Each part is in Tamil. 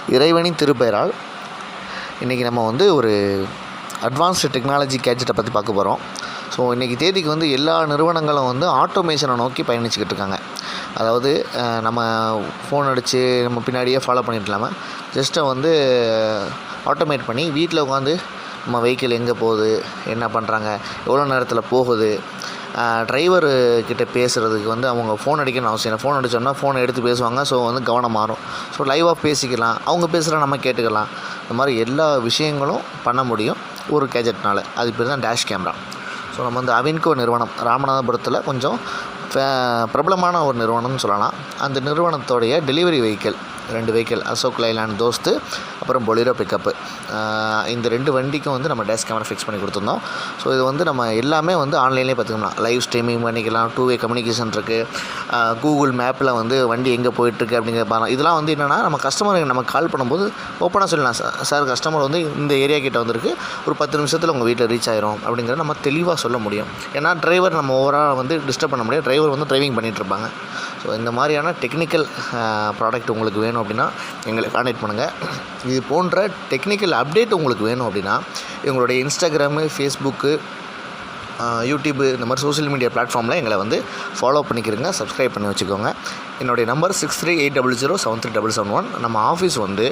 இறைவனின் திருப்பெயரால் இன்றைக்கி நம்ம வந்து ஒரு அட்வான்ஸ்டு டெக்னாலஜி கேட்ஜெட்டை பற்றி பார்க்க போகிறோம். ஸோ இன்றைக்கி தேதிக்கு வந்து எல்லா நிறுவனங்களும் வந்து ஆட்டோமேஷனை நோக்கி பயணிச்சுக்கிட்டு இருக்காங்க. அதாவது நம்ம ஃபோன் அடித்து நம்ம பின்னாடியே ஃபாலோ பண்ணிட்டு இல்லாமல் ஜஸ்ட்டை வந்து ஆட்டோமேட் பண்ணி வீட்டில் உட்காந்து நம்ம வெஹிக்கிள் எங்கே போகுது, என்ன பண்ணுறாங்க, எவ்வளோ நேரத்தில் போகுது, டிரைவர்கிட்ட பேசுகிறதுக்கு வந்து அவங்க ஃபோன் அடிக்கணும்னு அவசியம் இல்லை. ஃபோன் அடித்தோம்னா ஃபோனை எடுத்து பேசுவாங்க. ஸோ வந்து கவனம் மாறும். ஸோ லைவாக பேசிக்கலாம், அவங்க பேசுகிற நம்ம கேட்டுக்கலாம். இந்த மாதிரி எல்லா விஷயங்களும் பண்ண முடியும் ஒரு கேஜெட்னால். அது பேர் தான் டேஷ் கேமரா. ஸோ நம்ம வந்து அவின்கோ நிறுவனம் ராமநாதபுரத்தில் கொஞ்சம் பிரபலமான ஒரு நிறுவனம்னு சொல்லலாம். அந்த நிறுவனத்தோடைய delivery vehicle 2 vehicle, Ashok Leyland Dost, அப்புறம் பொலிரோ பிக்கப்பு, இந்த 2 வண்டிக்கும் வந்து நம்ம டேஷ் கேமரா ஃபிக்ஸ் பண்ணி கொடுத்துருந்தோம். ஸோ இது வந்து நம்ம எல்லாமே வந்து ஆன்லைன்லேயே பார்த்துக்கலாம். லைவ் ஸ்ட்ரீமிங் பண்ணிக்கலாம், 2-வே கம்யூனிகேஷன் இருக்குது. கூகுள் மேப்பில் வந்து வண்டி எங்கே போயிட்டுருக்கு அப்படிங்கிற பாருங்கள். இதெல்லாம் வந்து என்னென்னா நம்ம கஸ்டமருக்கு நம்ம கால் பண்ணும்போது ஓப்பனாக சொல்லலாம், சார் கஸ்டமர் வந்து இந்த ஏரியா கிட்ட வந்திருக்கு, ஒரு 10 நிமிஷத்தில் உங்கள் வீட்டில் ரீச் ஆயிரும் அப்படிங்கிறத நம்ம தெளிவாக சொல்ல முடியும். ஏன்னா டிரைவர் நம்ம ஓவராக வந்து டிஸ்டர்ப் பண்ண முடியாது. டிரைவர் வந்து டிரைவிங் பண்ணிகிட்ருப்பாங்க. ஸோ இந்த மாதிரியான டெக்னிக்கல் ப்ராடக்ட் உங்களுக்கு வேணும் அப்படின்னா எங்களை கான்டாக்ட் பண்ணுங்கள். இது போன்ற டெக்னிக்கல் அப்டேட் உங்களுக்கு வேணும் அப்படின்னா எங்களுடைய இன்ஸ்டாகிராமு, ஃபேஸ்புக்கு, யூடியூப்பு, இந்த மாதிரி சோஷியல் மீடியா பிளாட்ஃபார்மில் எங்களை வந்து ஃபாலோ பண்ணிக்கிறங்க, சப்ஸ்கிரைப் பண்ணி வச்சுக்கோங்க. என்னுடைய நம்பர் 6380073771. நம்ம ஆஃபீஸ் வந்து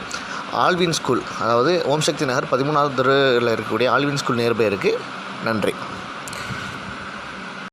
ஆல்வின் ஸ்கூல், அதாவது ஓம் சக்தி நகர் 13வது தெருவில் இருக்கக்கூடிய ஆல்வின் ஸ்கூல் நியர்பை இருக்குது. நன்றி.